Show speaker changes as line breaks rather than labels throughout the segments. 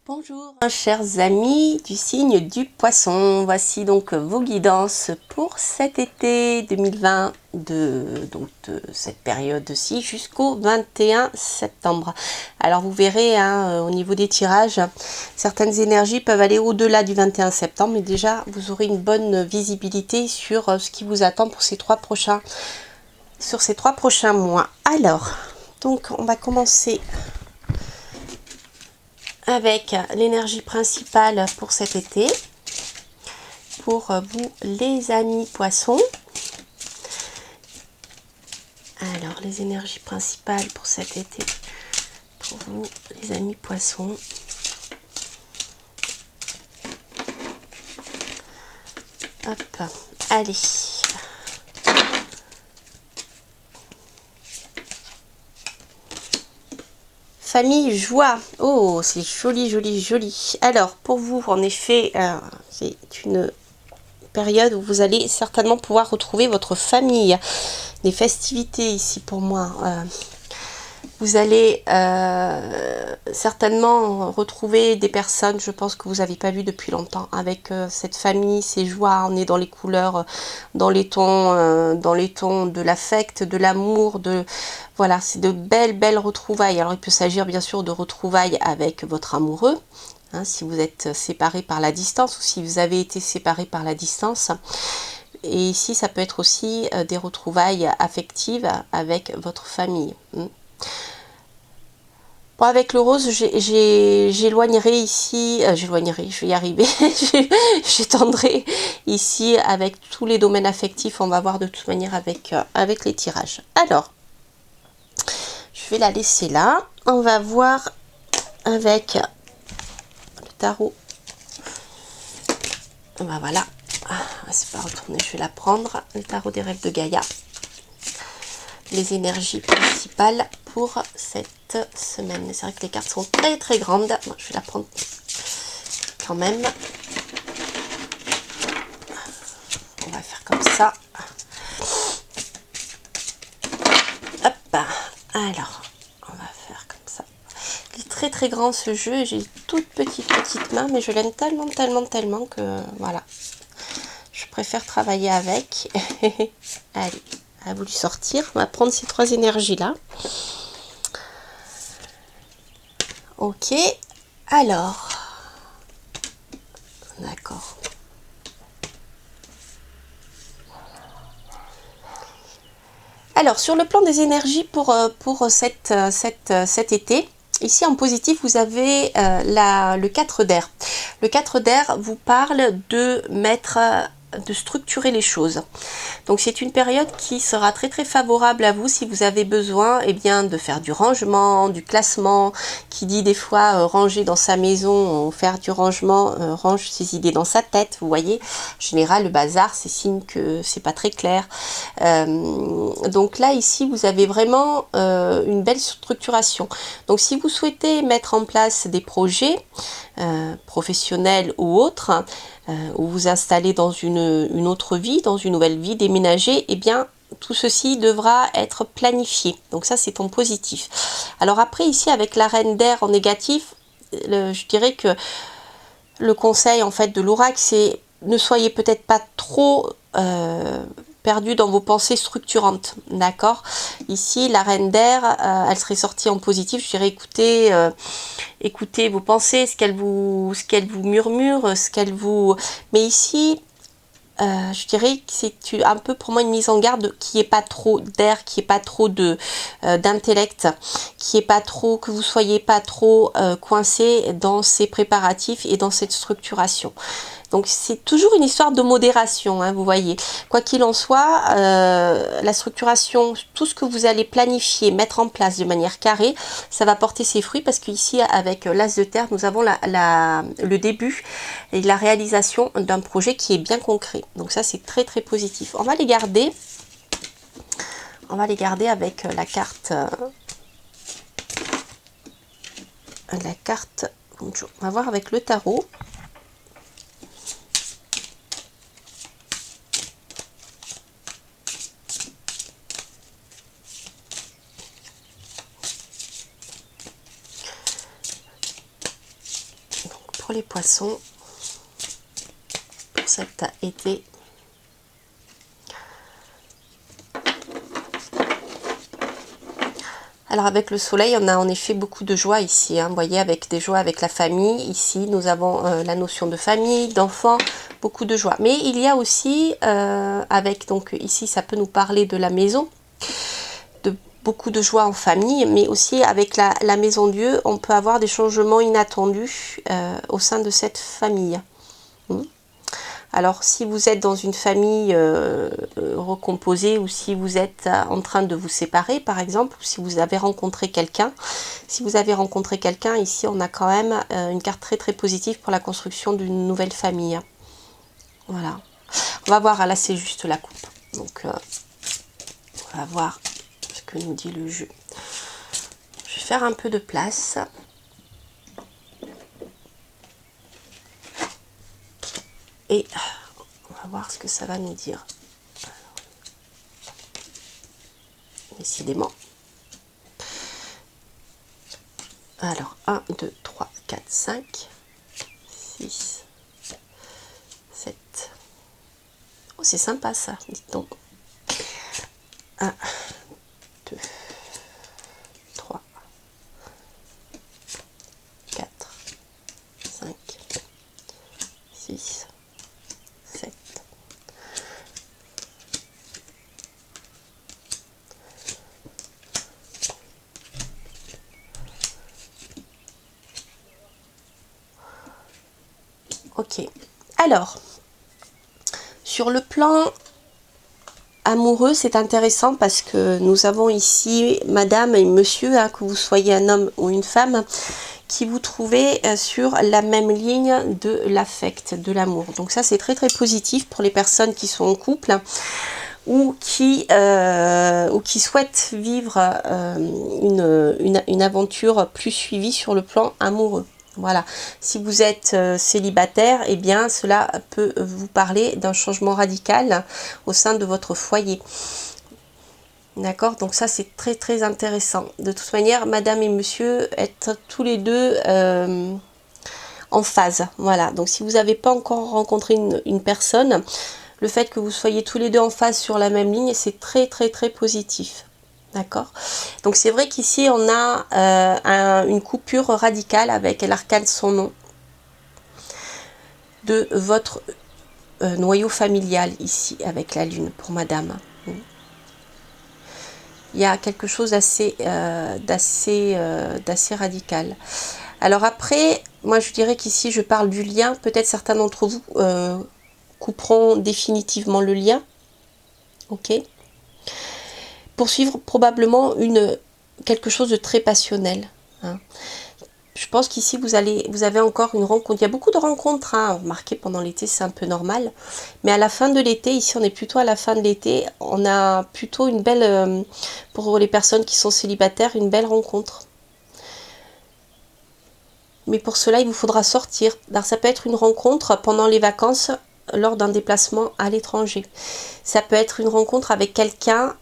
Bonjour chers amis du signe du poisson, voici donc vos guidances pour cet été 2020 de cette période-ci jusqu'au 21 septembre. Alors vous verrez au niveau des tirages, certaines énergies peuvent aller au-delà du 21 septembre, mais déjà vous aurez une bonne visibilité sur ce qui vous attend pour ces trois prochains mois. Alors, donc on va commencer avec l'énergie principale pour cet été, pour vous les amis poissons. Alors les énergies principales pour cet été, pour vous les amis poissons. Hop, allez. Famille, joie. Oh, c'est joli, joli, joli. Alors, pour vous, en effet, c'est une période où vous allez certainement pouvoir retrouver votre famille. Des festivités ici pour moi. Vous allez certainement retrouver des personnes, je pense, que vous n'avez pas vues depuis longtemps, avec cette famille, ces joies. On est dans les couleurs, dans les tons de l'affect, de l'amour, voilà, c'est de belles retrouvailles. Alors il peut s'agir bien sûr de retrouvailles avec votre amoureux, hein, si vous êtes séparés par la distance ou si vous avez été séparés par la distance. Et ici, ça peut être aussi des retrouvailles affectives avec votre famille. Bon, avec le rose, j'éloignerai ici, j'éloignerai, je vais y arriver, j'étendrai ici avec tous les domaines affectifs, on va voir de toute manière avec les tirages. Alors, je vais la laisser là, on va voir avec le tarot. Ben voilà, c'est pas retourné, je vais la prendre, le tarot des rêves de Gaïa. Les énergies principales pour cette semaine. C'est vrai que les cartes sont très grandes. Bon, je vais la prendre quand même. On va faire comme ça. Hop. Alors, on va faire comme ça. Il est très grand ce jeu. J'ai une toute petite main, mais je l'aime tellement que voilà. Je préfère travailler avec. Allez. A voulu sortir. On va prendre ces trois énergies là. Ok. Alors. D'accord. Alors sur le plan des énergies pour cet été. Ici en positif, vous avez le 4 d'air. Le 4 d'air vous parle de structurer les choses. Donc c'est une période qui sera très favorable à vous si vous avez besoin de faire du rangement, du classement, qui dit des fois ranger dans sa maison, faire du rangement, range ses idées dans sa tête, vous voyez. En général le bazar c'est signe que c'est pas très clair. Donc là ici vous avez vraiment une belle structuration. Donc si vous souhaitez mettre en place des projets professionnels ou autres, ou vous installer dans une autre vie, dans une nouvelle vie, déménager, eh bien tout ceci devra être planifié. Donc ça c'est en positif. Alors après ici avec la reine d'air en négatif, je dirais que le conseil en fait de l'oracle c'est ne soyez peut-être pas trop perdu dans vos pensées structurantes, d'accord. Ici la reine d'air elle serait sortie en positif, je dirais écoutez vos pensées, ce qu'elle vous murmure, mais ici je dirais que c'est un peu pour moi une mise en garde qui est pas trop d'air, qui est pas trop d'intellect, qui est pas trop, que vous soyez pas trop coincé dans ces préparatifs et dans cette structuration. Donc c'est toujours une histoire de modération, hein, vous voyez. Quoi qu'il en soit, la structuration, tout ce que vous allez planifier, mettre en place de manière carrée, ça va porter ses fruits parce qu'ici avec l'As de Terre, nous avons le début et la réalisation d'un projet qui est bien concret. Donc ça c'est très positif. On va les garder. On va les garder avec la carte. On va voir avec le tarot. pour les poissons pour cet été. Alors avec le soleil, on a en effet beaucoup de joie ici, hein. Vous voyez, avec des joies avec la famille. Ici, nous avons la notion de famille, d'enfants, beaucoup de joie. Mais il y a aussi, avec, donc ici, ça peut nous parler de la maison, de beaucoup de joie en famille, mais aussi avec la maison Dieu, on peut avoir des changements inattendus au sein de cette famille. Alors, si vous êtes dans une famille recomposée ou si vous êtes en train de vous séparer, par exemple, ou si vous avez rencontré quelqu'un, ici, on a quand même une carte très très positive pour la construction d'une nouvelle famille. Voilà. On va voir, là, c'est juste la coupe. Donc, on va voir ce que nous dit le jeu. Je vais faire un peu de place. Et on va voir ce que ça va nous dire. Décidément. Alors, 1, 2, 3, 4, 5, 6, 7. Oh, c'est sympa ça, dites donc. 1, 2, 3, 4, 5, 6, 7. Ok. Alors, sur le plan amoureux, c'est intéressant parce que nous avons ici madame et monsieur, hein, que vous soyez un homme ou une femme, qui vous trouvez sur la même ligne de l'affect, de l'amour. Donc ça, c'est très très positif pour les personnes qui sont en couple ou qui souhaitent vivre une aventure plus suivie sur le plan amoureux. Voilà, si vous êtes célibataire, eh bien cela peut vous parler d'un changement radical au sein de votre foyer. D'accord, donc ça c'est très très intéressant. De toute manière, madame et monsieur être tous les deux en phase. Voilà, donc si vous n'avez pas encore rencontré une personne, le fait que vous soyez tous les deux en phase sur la même ligne, c'est très très très positif. D'accord. Donc c'est vrai qu'ici on a une coupure radicale avec l'arcane son nom de votre noyau familial ici avec la lune pour madame. Il y a quelque chose d'assez radical. Alors après, moi je dirais qu'ici je parle du lien. Peut-être certains d'entre vous couperont définitivement le lien. Ok. Poursuivre probablement quelque chose de très passionnel. Hein. Je pense qu'ici vous avez encore une rencontre. Il y a beaucoup de rencontres, hein. Remarquez, pendant l'été c'est un peu normal. Mais à la fin de l'été, ici on est plutôt à la fin de l'été, on a plutôt une belle, pour les personnes qui sont célibataires, une belle rencontre. Mais pour cela, il vous faudra sortir. Alors, ça peut être une rencontre pendant les vacances, lors d'un déplacement à l'étranger. Ça peut être une rencontre avec quelqu'un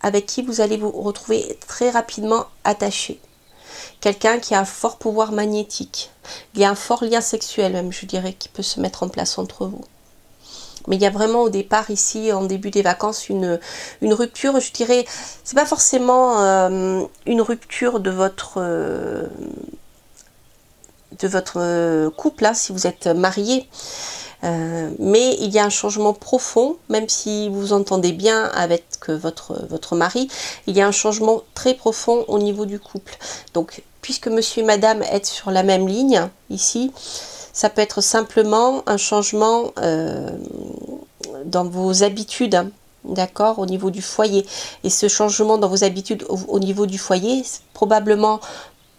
avec qui vous allez vous retrouver très rapidement attaché. Quelqu'un qui a un fort pouvoir magnétique. Il y a un fort lien sexuel même, je dirais, qui peut se mettre en place entre vous. Mais il y a vraiment au départ ici, en début des vacances, une rupture, je dirais, c'est pas forcément une rupture de votre couple, hein, si vous êtes marié. Mais il y a un changement profond, même si vous vous entendez bien avec votre mari, il y a un changement très profond au niveau du couple. Donc, puisque monsieur et madame êtes sur la même ligne, ici, ça peut être simplement un changement dans vos habitudes, hein, d'accord, au niveau du foyer. Et ce changement dans vos habitudes au niveau du foyer, probablement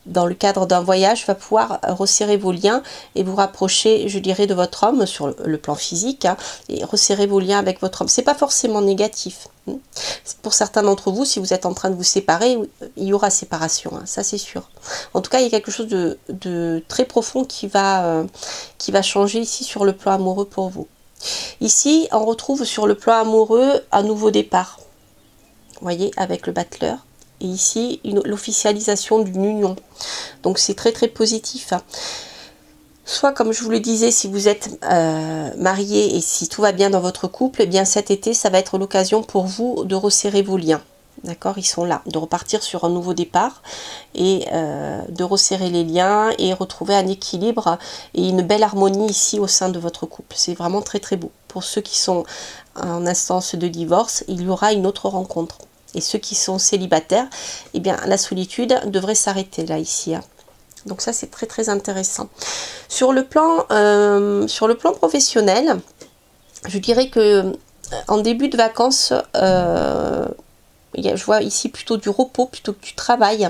dans le cadre d'un voyage, va pouvoir resserrer vos liens et vous rapprocher, je dirais, de votre homme sur le plan physique, hein, et resserrer vos liens avec votre homme. C'est pas forcément négatif. Pour certains d'entre vous, si vous êtes en train de vous séparer, il y aura séparation, hein, ça c'est sûr. En tout cas, il y a quelque chose de très profond qui va changer ici sur le plan amoureux pour vous. Ici, on retrouve sur le plan amoureux un nouveau départ. Vous voyez, avec le battleur. Et ici, l'officialisation d'une union. Donc c'est très très positif. Soit, comme je vous le disais, si vous êtes marié et si tout va bien dans votre couple, eh bien cet été, ça va être l'occasion pour vous de resserrer vos liens. D'accord, ils sont là, de repartir sur un nouveau départ et de resserrer les liens et retrouver un équilibre et une belle harmonie ici au sein de votre couple. C'est vraiment très très beau. Pour ceux qui sont en instance de divorce, il y aura une autre rencontre. Et ceux qui sont célibataires, eh bien la solitude devrait s'arrêter là ici. Hein. Donc ça c'est très très intéressant. Sur le plan professionnel, je dirais que en début de vacances, je vois ici plutôt du repos plutôt que du travail.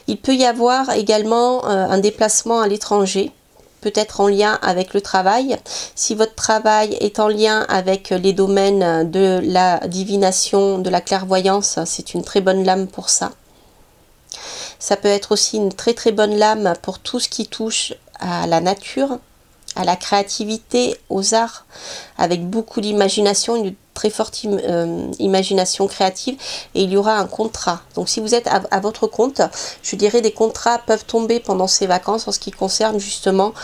Il peut y avoir également un déplacement à l'étranger, peut-être en lien avec le travail. Si votre travail est en lien avec les domaines de la divination, de la clairvoyance, c'est une très bonne lame pour ça. Ça peut être aussi une très très bonne lame pour tout ce qui touche à la nature, à la créativité, aux arts, avec beaucoup d'imagination, une très forte imagination créative, et il y aura un contrat. Donc si vous êtes à votre compte, je dirais des contrats peuvent tomber pendant ces vacances en ce qui concerne justement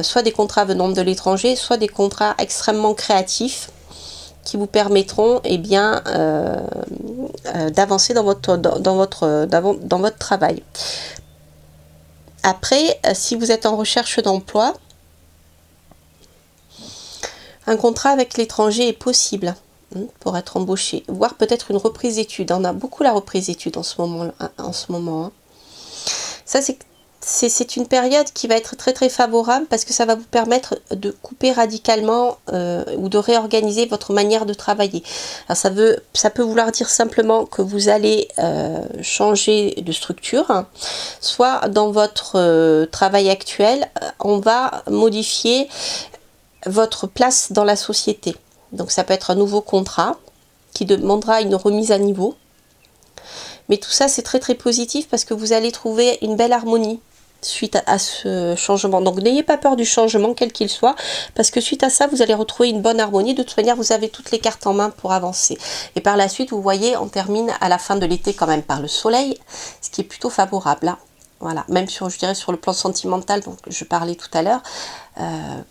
soit des contrats venant de l'étranger, soit des contrats extrêmement créatifs qui vous permettront bien d'avancer dans votre travail. Après, si vous êtes en recherche d'emploi, un contrat avec l'étranger est possible pour être embauché, voire peut-être une reprise d'études. On a beaucoup la reprise d'études en ce moment. Hein. Ça, c'est une période qui va être très très favorable parce que ça va vous permettre de couper radicalement ou de réorganiser votre manière de travailler. Alors ça peut vouloir dire simplement que vous allez changer de structure, soit dans votre travail actuel, on va modifier votre place dans la société. Donc ça peut être un nouveau contrat qui demandera une remise à niveau. Mais tout ça c'est très très positif parce que vous allez trouver une belle harmonie suite à ce changement. Donc n'ayez pas peur du changement quel qu'il soit parce que suite à ça vous allez retrouver une bonne harmonie. De toute manière vous avez toutes les cartes en main pour avancer. Et par la suite vous voyez on termine à la fin de l'été quand même par le soleil, ce qui est plutôt favorable. Hein. Voilà, même je dirais sur le plan sentimental, donc je parlais tout à l'heure,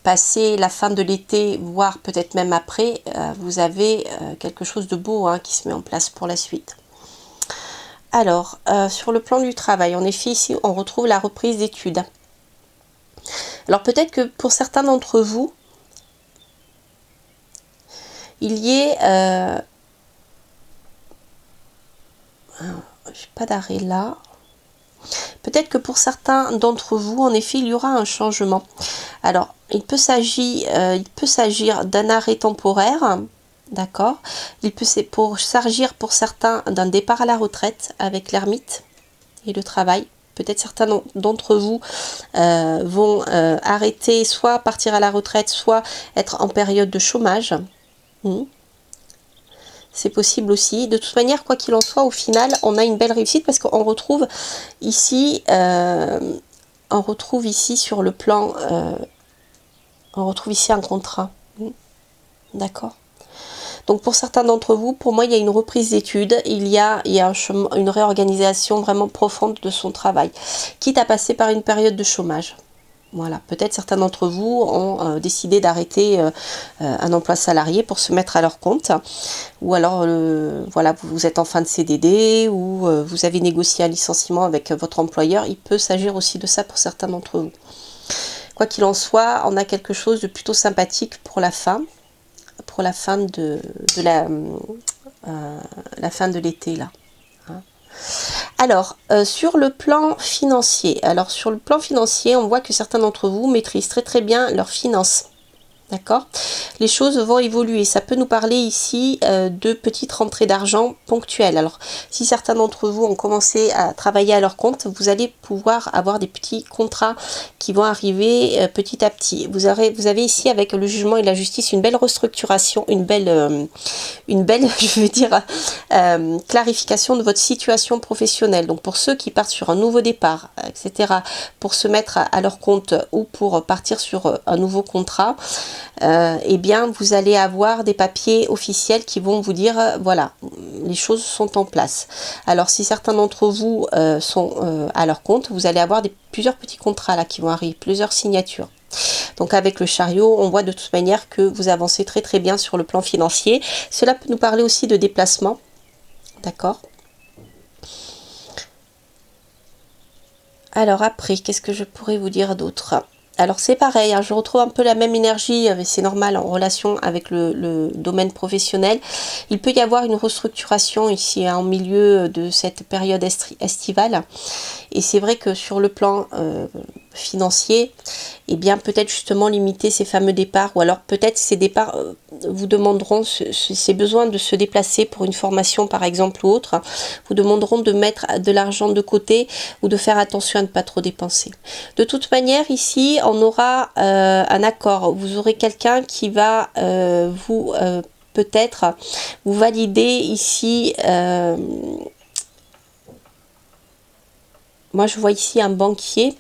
passer la fin de l'été, voire peut-être même après, vous avez quelque chose de beau hein, qui se met en place pour la suite. Alors, sur le plan du travail, en effet, ici, on retrouve la reprise d'études. Alors peut-être que pour certains d'entre vous, il y ait... j'ai pas d'arrêt là. Peut-être que pour certains d'entre vous, en effet, il y aura un changement. Alors, il peut s'agir d'un arrêt temporaire, d'accord. Il peut s'agir pour certains d'un départ à la retraite avec l'ermite et le travail. Peut-être certains d'entre vous vont arrêter, soit partir à la retraite, soit être en période de chômage. C'est possible aussi. De toute manière, quoi qu'il en soit, au final, on a une belle réussite parce qu'on retrouve ici, sur le plan, on retrouve ici un contrat. D'accord. Donc pour certains d'entre vous, pour moi, il y a une reprise d'études, il y a une réorganisation vraiment profonde de son travail, quitte à passer par une période de chômage. Voilà, peut-être certains d'entre vous ont décidé d'arrêter un emploi salarié pour se mettre à leur compte, ou alors voilà, vous êtes en fin de CDD, ou vous avez négocié un licenciement avec votre employeur. Il peut s'agir aussi de ça pour certains d'entre vous. Quoi qu'il en soit, on a quelque chose de plutôt sympathique pour la fin de la fin de l'été là. Alors, sur le plan financier, on voit que certains d'entre vous maîtrisent très très bien leurs finances. D'accord? Les choses vont évoluer. Ça peut nous parler ici de petites rentrées d'argent ponctuelles. Alors, si certains d'entre vous ont commencé à travailler à leur compte, vous allez pouvoir avoir des petits contrats qui vont arriver petit à petit. Vous avez ici, avec le jugement et la justice, une belle restructuration, une belle je veux dire, clarification de votre situation professionnelle. Donc, pour ceux qui partent sur un nouveau départ, etc., pour se mettre à leur compte ou pour partir sur un nouveau contrat, eh bien vous allez avoir des papiers officiels qui vont vous dire voilà, les choses sont en place. Alors si certains d'entre vous sont à leur compte, vous allez avoir plusieurs petits contrats là qui vont arriver, plusieurs signatures. Donc avec le chariot, on voit de toute manière que vous avancez très très bien sur le plan financier. Cela peut nous parler aussi de déplacement. D'accord. Alors après, qu'est-ce que je pourrais vous dire d'autre? Alors c'est pareil, hein, je retrouve un peu la même énergie, c'est normal en relation avec le domaine professionnel. Il peut y avoir une restructuration ici hein, en milieu de cette période estivale. Et c'est vrai que sur le plan financier, eh bien peut-être justement limiter ces fameux départs, ou alors peut-être ces départs vous demanderont, ces besoins de se déplacer pour une formation par exemple ou autre, vous demanderont de mettre de l'argent de côté ou de faire attention à ne pas trop dépenser. De toute manière ici on aura un accord, vous aurez quelqu'un qui va vous peut-être vous valider ici moi je vois ici un banquier,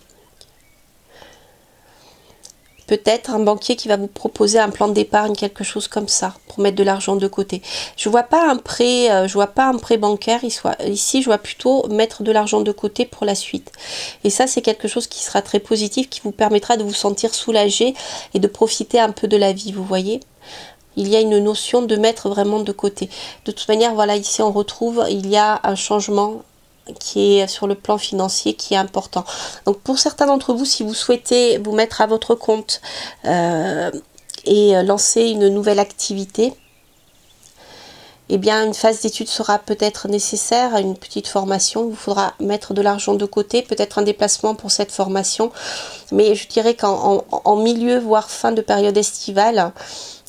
peut-être un banquier qui va vous proposer un plan d'épargne, quelque chose comme ça, pour mettre de l'argent de côté. Je vois pas un prêt, je vois pas un prêt bancaire, ici je vois plutôt mettre de l'argent de côté pour la suite. Et ça c'est quelque chose qui sera très positif, qui vous permettra de vous sentir soulagé et de profiter un peu de la vie, vous voyez. Il y a une notion de mettre vraiment de côté. De toute manière, voilà, ici on retrouve, il y a un changement qui est sur le plan financier qui est important. Donc pour certains d'entre vous, si vous souhaitez vous mettre à votre compte et lancer une nouvelle activité, eh bien une phase d'étude sera peut-être nécessaire, une petite formation, il vous faudra mettre de l'argent de côté, peut-être un déplacement pour cette formation, mais je dirais qu'en milieu, voire fin de période estivale,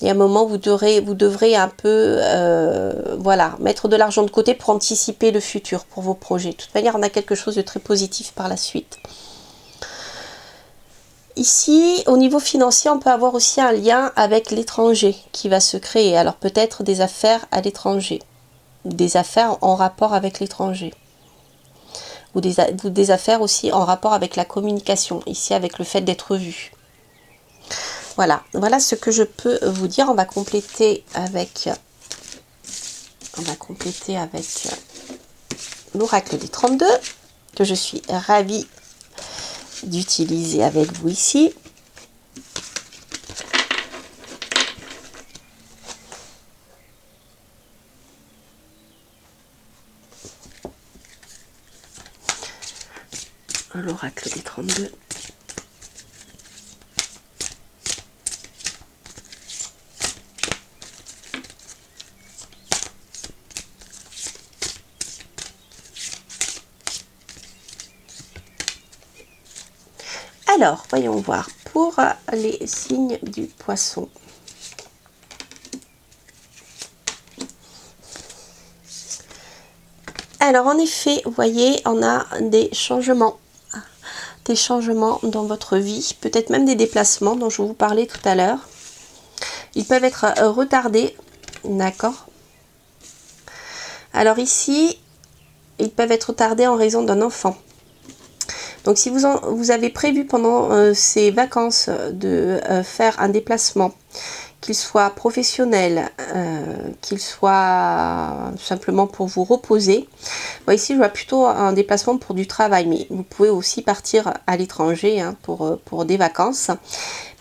et à un moment vous devrez un peu voilà, mettre de l'argent de côté pour anticiper le futur pour vos projets. De toute manière, on a quelque chose de très positif par la suite. Ici, au niveau financier, on peut avoir aussi un lien avec l'étranger qui va se créer. Alors peut-être des affaires à l'étranger, des affaires en rapport avec l'étranger, ou des affaires aussi en rapport avec la communication, ici avec le fait d'être vu. Voilà, voilà ce que je peux vous dire. On va compléter avec l'oracle des 32, que je suis ravie d'utiliser avec vous ici. L'oracle des 32. Alors, voyons voir pour les signes du poisson. Alors, en effet, vous voyez, on a des changements dans votre vie, peut-être même des déplacements dont je vous parlais tout à l'heure. Ils peuvent être retardés, d'accord. Alors ici, ils peuvent être retardés en raison d'un enfant. Donc si vous avez prévu pendant ces vacances de faire un déplacement, qu'il soit professionnel, qu'il soit simplement pour vous reposer, bon, ici je vois plutôt un déplacement pour du travail, mais vous pouvez aussi partir à l'étranger hein, pour des vacances.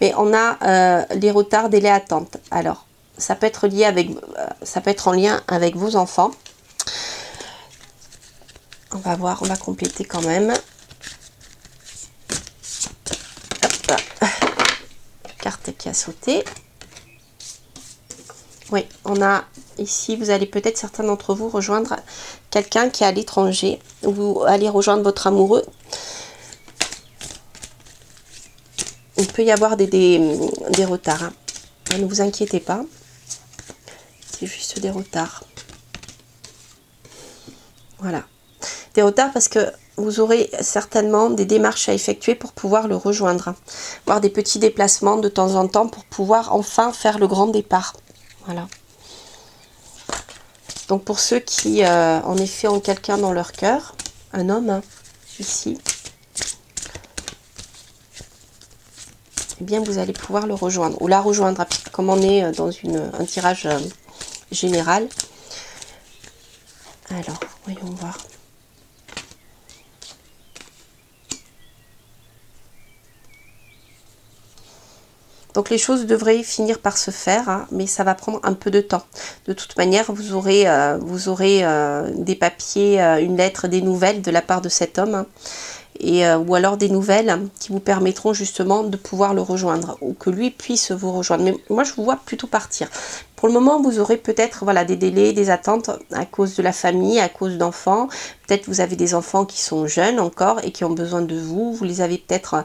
Mais on a les retards, délais, attentes. Alors ça peut être lié avec, ça peut être en lien avec vos enfants. On va voir, on va compléter quand même. Carte qui a sauté. Oui, on a ici, vous allez peut-être certains d'entre vous rejoindre quelqu'un qui est à l'étranger. Vous allez rejoindre votre amoureux. Il peut y avoir des retards. Hein. Ne vous inquiétez pas. C'est juste des retards. Voilà. Des retards parce que vous aurez certainement des démarches à effectuer pour pouvoir le rejoindre. Voire des petits déplacements de temps en temps pour pouvoir enfin faire le grand départ. Voilà. Donc pour ceux qui en effet ont quelqu'un dans leur cœur, un homme, hein, ici, eh bien vous allez pouvoir le rejoindre. Ou la rejoindre, comme on est dans un tirage général. Alors, voyons voir. Donc les choses devraient finir par se faire, hein, mais ça va prendre un peu de temps. De toute manière, vous aurez des papiers, une lettre, des nouvelles de la part de cet homme, hein, ou alors des nouvelles qui vous permettront justement de pouvoir le rejoindre, ou que lui puisse vous rejoindre. Mais moi, je vous vois plutôt partir. Pour le moment, vous aurez peut-être voilà, des délais, des attentes à cause de la famille, à cause d'enfants. Peut-être vous avez des enfants qui sont jeunes encore et qui ont besoin de vous. Vous les avez peut-être,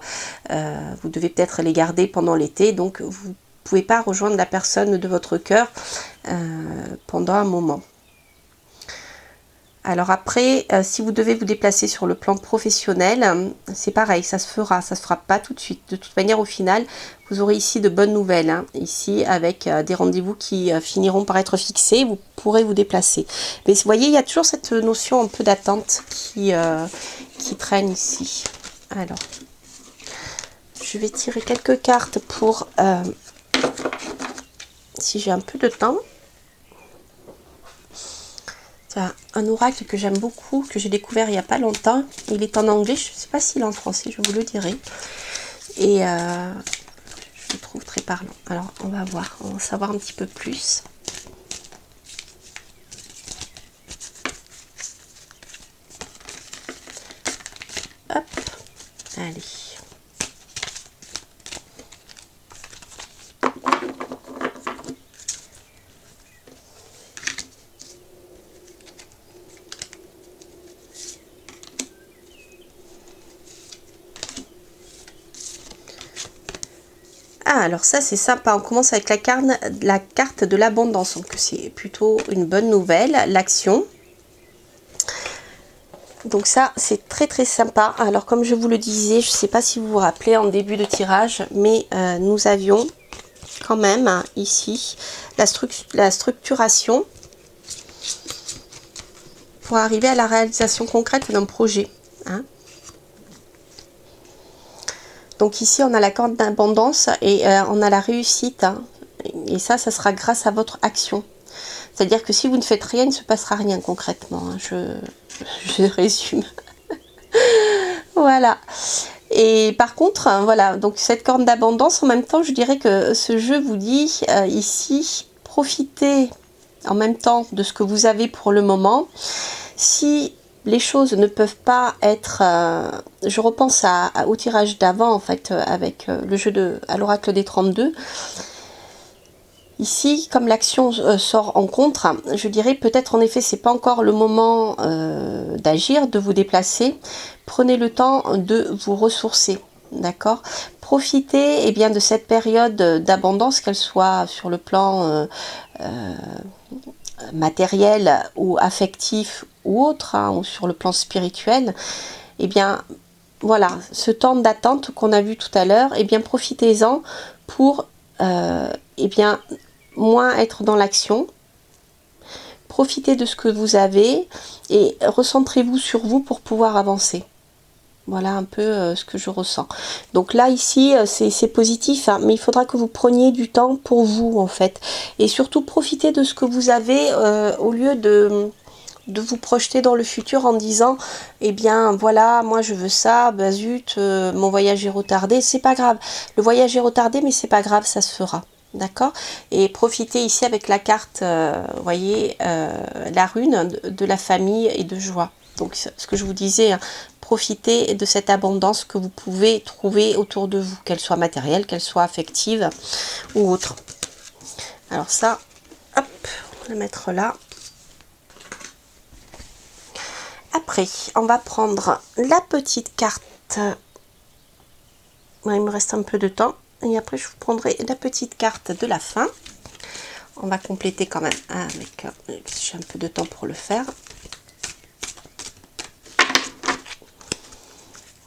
vous devez peut-être les garder pendant l'été, donc vous ne pouvez pas rejoindre la personne de votre cœur pendant un moment. Alors après, si vous devez vous déplacer sur le plan professionnel, c'est pareil, ça se fera pas tout de suite. De toute manière, au final, vous aurez ici de bonnes nouvelles, hein, ici avec des rendez-vous qui finiront par être fixés, vous pourrez vous déplacer. Mais vous voyez, il y a toujours cette notion un peu d'attente qui traîne ici. Alors, je vais tirer quelques cartes pour, si j'ai un peu de temps. Un oracle que j'aime beaucoup, que j'ai découvert il n'y a pas longtemps. Il est en anglais, je ne sais pas s'il est en français, je vous le dirai. Et je le trouve très parlant. Alors, on va voir, on va en savoir un petit peu plus. Hop, allez. Ah, alors ça c'est sympa, on commence avec la carte de l'abondance, donc c'est plutôt une bonne nouvelle, l'action. Donc ça c'est très très sympa. Alors comme je vous le disais, je ne sais pas si vous vous rappelez en début de tirage, mais nous avions quand même hein, ici la structuration pour arriver à la réalisation concrète d'un projet. Hein. Donc ici, on a la corde d'abondance et on a la réussite. Hein. Et ça sera grâce à votre action. C'est-à-dire que si vous ne faites rien, il ne se passera rien concrètement. Hein. Je résume. Voilà. Et par contre, voilà, donc cette corde d'abondance, en même temps, je dirais que ce jeu vous dit ici, profitez en même temps de ce que vous avez pour le moment. Si les choses ne peuvent pas être... je repense au tirage d'avant, en fait, avec le jeu à l'oracle des 32. Ici, comme l'action sort en contre, je dirais peut-être en effet, c'est pas encore le moment d'agir, de vous déplacer. Prenez le temps de vous ressourcer. D'accord. Profitez bien, de cette période d'abondance, qu'elle soit sur le plan matériel ou affectif ou autre, hein, ou sur le plan spirituel, bien voilà, ce temps d'attente qu'on a vu tout à l'heure, bien profitez-en pour bien moins être dans l'action. Profitez de ce que vous avez et recentrez-vous sur vous pour pouvoir avancer. Voilà un peu ce que je ressens. Donc là, ici, c'est positif, hein, mais il faudra que vous preniez du temps pour vous, en fait. Et surtout, profitez de ce que vous avez au lieu de vous projeter dans le futur en disant, bien, voilà, moi je veux ça, bah zut, mon voyage est retardé. C'est pas grave. Le voyage est retardé, mais c'est pas grave, ça se fera. D'accord. Et profitez ici avec la carte, voyez, la rune de la famille et de joie. Donc, ce que je vous disais, hein, profitez de cette abondance que vous pouvez trouver autour de vous, qu'elle soit matérielle, qu'elle soit affective ou autre. Alors ça, hop, on va le mettre là. Après, on va prendre la petite carte. Ouais, il me reste un peu de temps. Et après, je vous prendrai la petite carte de la fin. On va compléter quand même avec... j'ai un peu de temps pour le faire.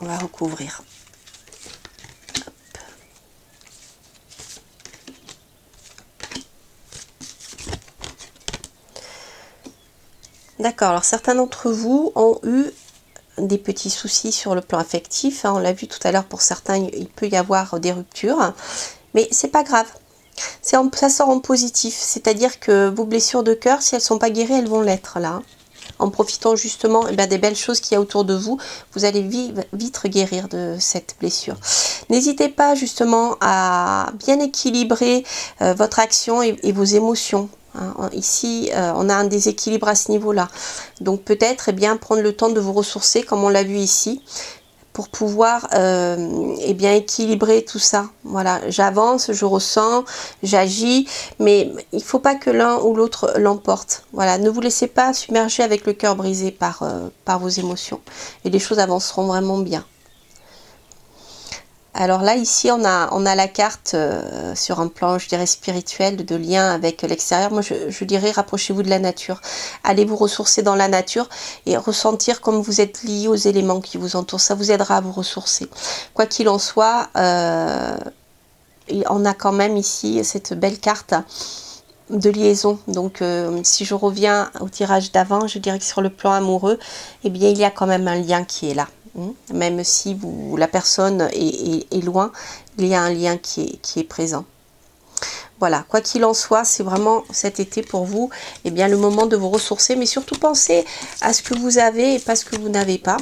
On va recouvrir. Hop. D'accord, alors certains d'entre vous ont eu des petits soucis sur le plan affectif. Hein, on l'a vu tout à l'heure, pour certains, il peut y avoir des ruptures. Mais c'est pas grave. Ça sort en positif. C'est-à-dire que vos blessures de cœur, si elles ne sont pas guéries, elles vont l'être là. en profitant justement des belles choses qu'il y a autour de vous. Vous allez vite guérir de cette blessure. N'hésitez pas justement à bien équilibrer votre action et vos émotions. Ici, on a un déséquilibre à ce niveau-là. Donc peut-être prendre le temps de vous ressourcer, comme on l'a vu ici, pour pouvoir équilibrer tout ça. Voilà, j'avance, je ressens, j'agis, mais il ne faut pas que l'un ou l'autre l'emporte. Voilà, ne vous laissez pas submerger avec le cœur brisé par vos émotions. Et les choses avanceront vraiment bien. Alors là, ici, on a la carte sur un plan, je dirais, spirituel, de lien avec l'extérieur. Moi, je dirais, rapprochez-vous de la nature. Allez vous ressourcer dans la nature et ressentir comme vous êtes lié aux éléments qui vous entourent. Ça vous aidera à vous ressourcer. Quoi qu'il en soit, on a quand même ici cette belle carte de liaison. Donc, si je reviens au tirage d'avant, je dirais que sur le plan amoureux, il y a quand même un lien qui est là. Même si la personne est loin, il y a un lien qui est présent. Voilà, quoi qu'il en soit, c'est vraiment cet été pour vous, le moment de vous ressourcer, mais surtout pensez à ce que vous avez et pas ce que vous n'avez pas.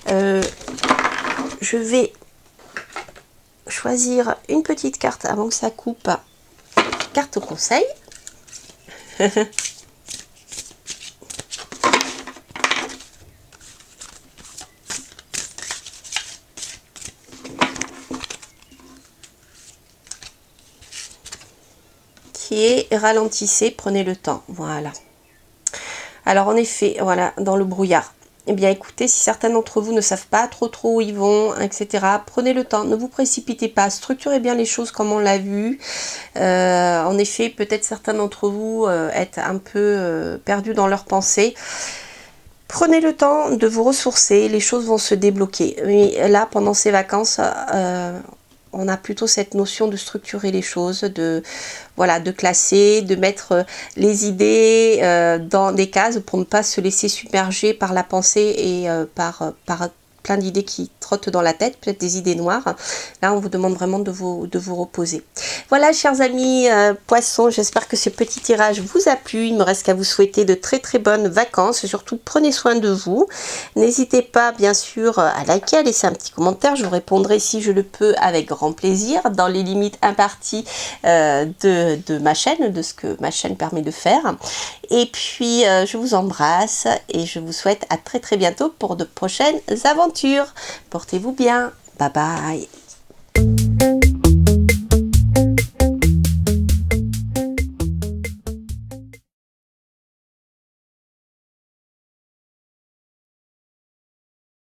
Je vais choisir une petite carte avant que ça coupe. Carte conseil. Qui est ralentissez, prenez le temps. Voilà. Alors en effet, voilà, dans le brouillard. Écoutez, si certains d'entre vous ne savent pas trop où ils vont, etc., prenez le temps, ne vous précipitez pas, structurez bien les choses comme on l'a vu. En effet, peut-être certains d'entre vous êtes un peu perdus dans leurs pensées. Prenez le temps de vous ressourcer, les choses vont se débloquer. Mais là, pendant ces vacances, on a plutôt cette notion de structurer les choses, de classer, de mettre les idées dans des cases pour ne pas se laisser submerger par la pensée et par plein d'idées qui trottent dans la tête, peut-être des idées noires. Là, on vous demande vraiment de vous reposer. Voilà, chers amis poissons, j'espère que ce petit tirage vous a plu. Il me reste qu'à vous souhaiter de très bonnes vacances et surtout prenez soin de vous. N'hésitez pas, bien sûr, à liker, à laisser un petit commentaire. Je vous répondrai si je le peux avec grand plaisir, dans les limites imparties de ma chaîne, de ce que ma chaîne permet de faire. Et puis, je vous embrasse et je vous souhaite à très bientôt pour de prochaines aventures. Portez-vous bien. Bye bye.